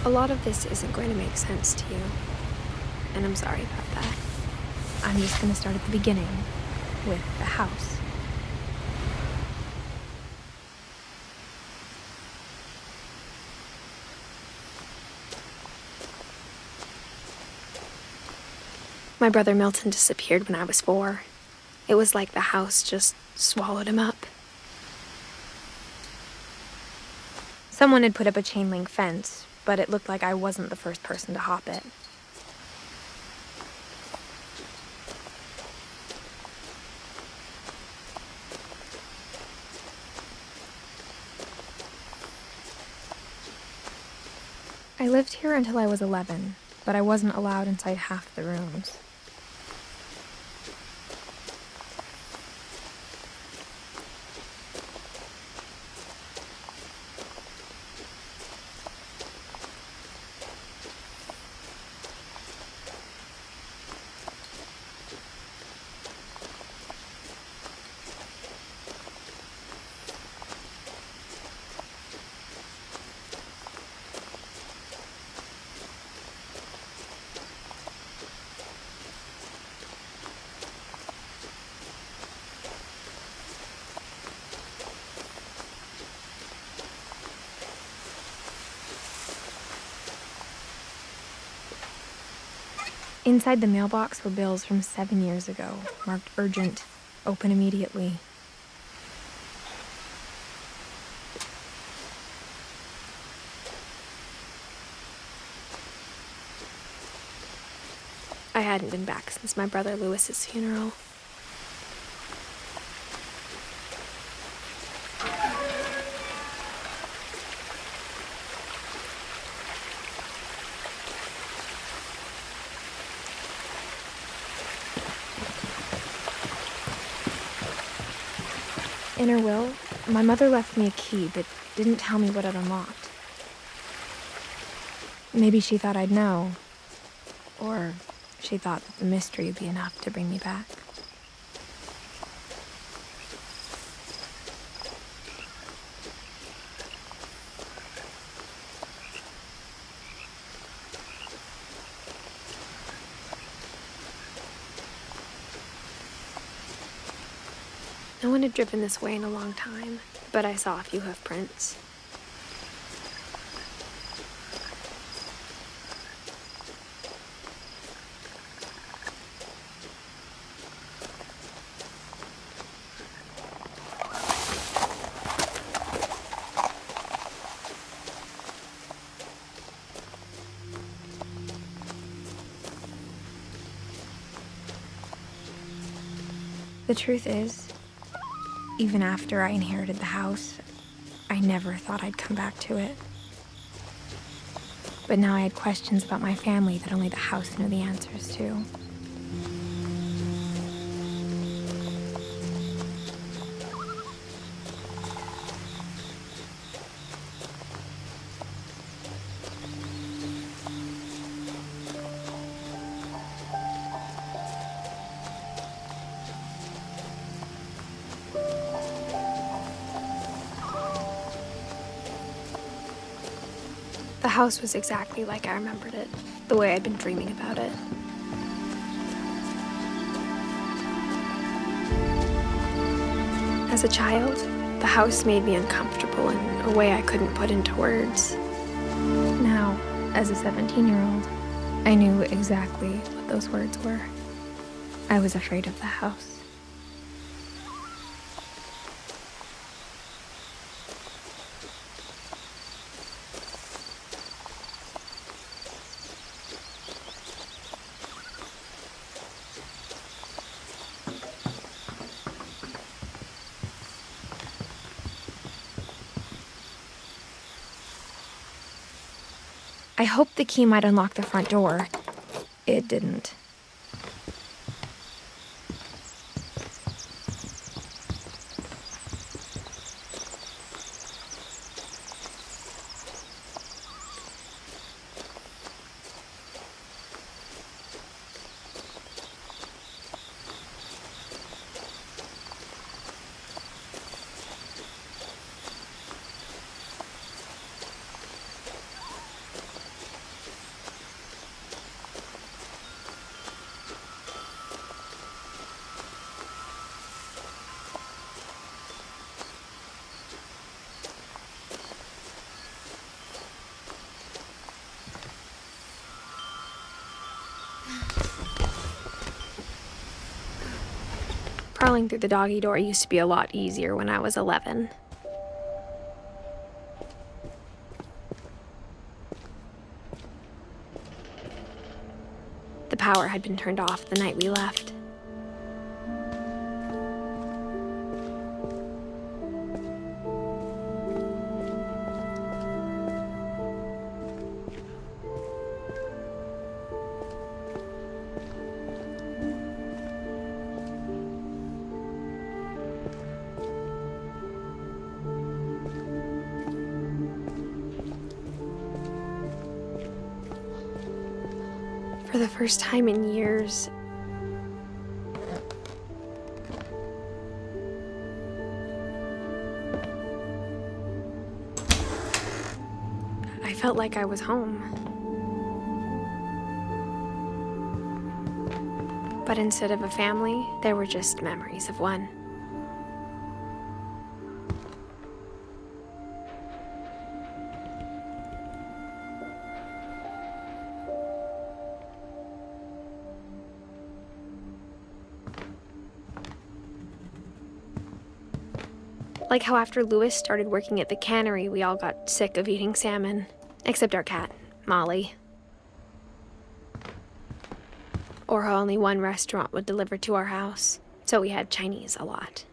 A lot of this isn't going to make sense to you, and I'm sorry about that. I'm just going to start at the beginning, with the house. My brother Milton disappeared when I was 4. It was like the house just swallowed him up. Someone had put up a chain-link fence, but it looked like I wasn't the first person to hop it. I lived here until I was 11, but I wasn't allowed inside half the rooms. Inside the mailbox were bills from 7 years ago, marked urgent, open immediately. I hadn't been back since my brother Lewis's funeral. In her will, my mother left me a key but didn't tell me what it unlocked. Maybe she thought I'd know, or she thought that the mystery would be enough to bring me back. No one had driven this way in a long time, but I saw a few hoof prints. The truth is, even after I inherited the house, I never thought I'd come back to it. But now I had questions about my family that only the house knew the answers to. The house was exactly like I remembered it, the way I'd been dreaming about it. As a child, the house made me uncomfortable in a way I couldn't put into words. Now, as a 17-year-old, I knew exactly what those words were. I was afraid of the house. I hoped the key might unlock the front door. It didn't. Crawling through the doggy door used to be a lot easier when I was 11. The power had been turned off the night we left. For the first time in years, I felt like I was home. But instead of a family, there were just memories of one. Like how after Louis started working at the cannery, we all got sick of eating salmon. Except our cat, Molly. Or how only one restaurant would deliver to our house, so we had Chinese a lot.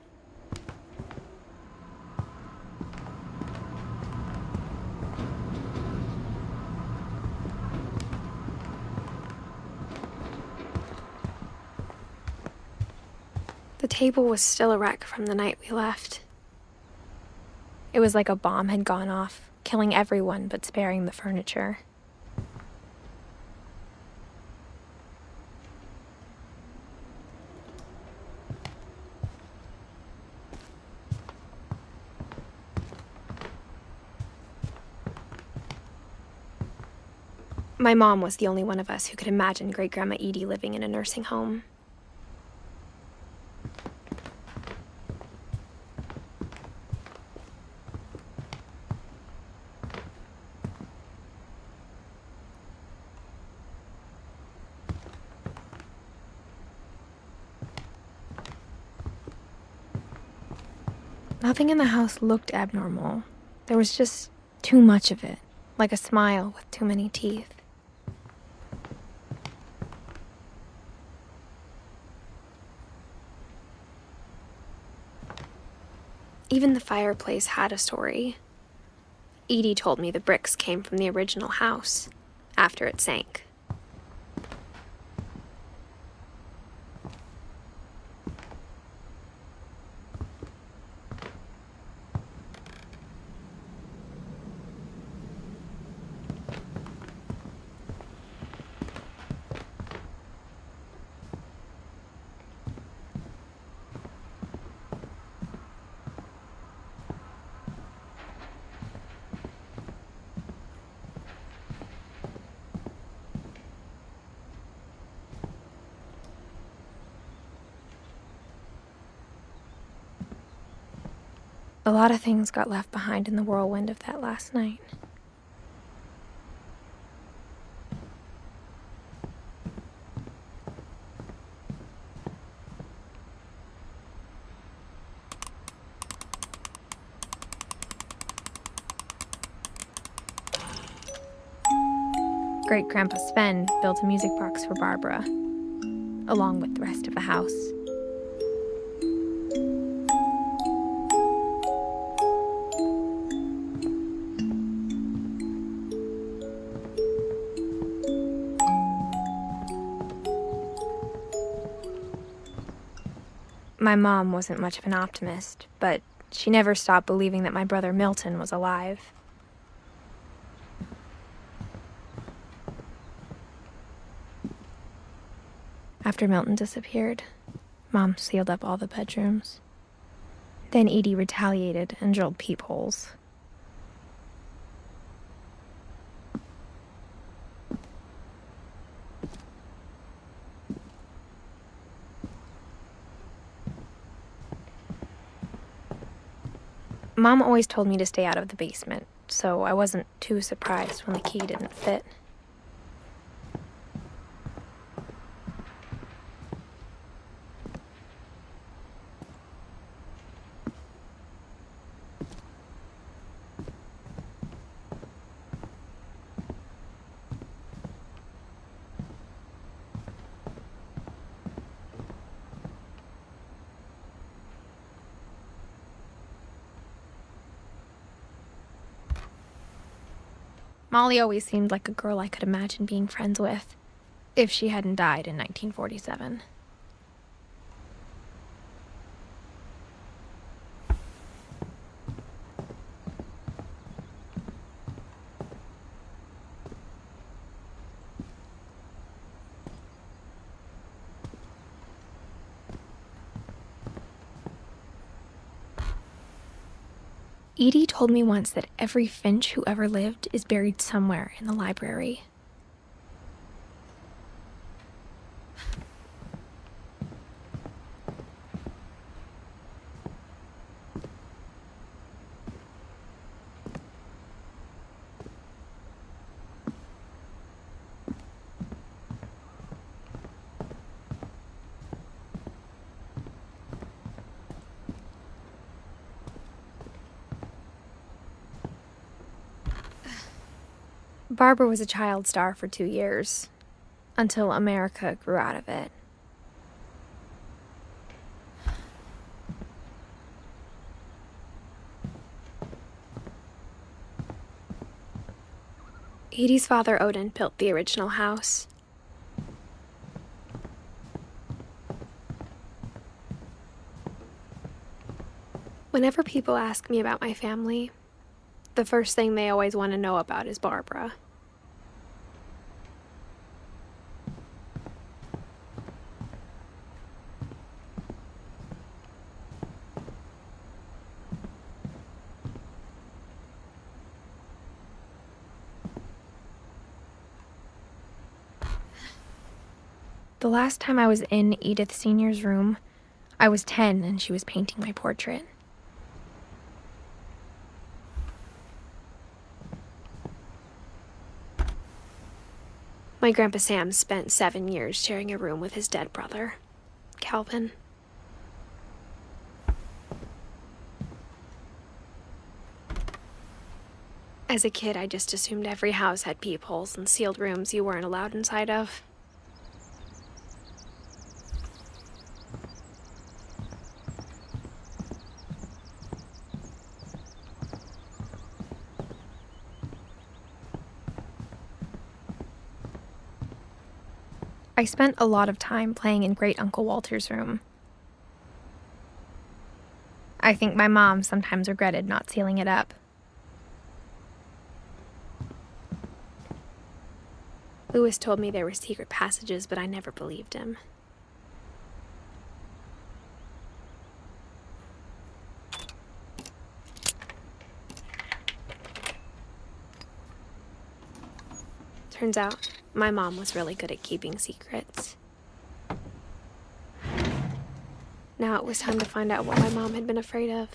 The table was still a wreck from the night we left. It was like a bomb had gone off, killing everyone but sparing the furniture. My mom was the only one of us who could imagine Great-Grandma Edie living in a nursing home. Nothing in the house looked abnormal. There was just too much of it, like a smile with too many teeth. Even the fireplace had a story. Edie told me the bricks came from the original house, after it sank. A lot of things got left behind in the whirlwind of that last night. Great-Grandpa Sven built a music box for Barbara, along with the rest of the house. My mom wasn't much of an optimist, but she never stopped believing that my brother Milton was alive. After Milton disappeared, Mom sealed up all the bedrooms. Then Edie retaliated and drilled peepholes. Mom always told me to stay out of the basement, so I wasn't too surprised when the key didn't fit. Molly always seemed like a girl I could imagine being friends with, if she hadn't died in 1947. Edie told me once that every Finch who ever lived is buried somewhere in the library. Barbara was a child star for 2 years, until America grew out of it. Edie's father, Odin, built the original house. Whenever people ask me about my family, the first thing they always want to know about is Barbara. The last time I was in Edith Sr.'s room, I was 10 and she was painting my portrait. My Grandpa Sam spent 7 years sharing a room with his dead brother, Calvin. As a kid, I just assumed every house had peepholes and sealed rooms you weren't allowed inside of. I spent a lot of time playing in Great Uncle Walter's room. I think my mom sometimes regretted not sealing it up. Lewis told me there were secret passages, but I never believed him. Turns out, my mom was really good at keeping secrets. Now it was time to find out what my mom had been afraid of.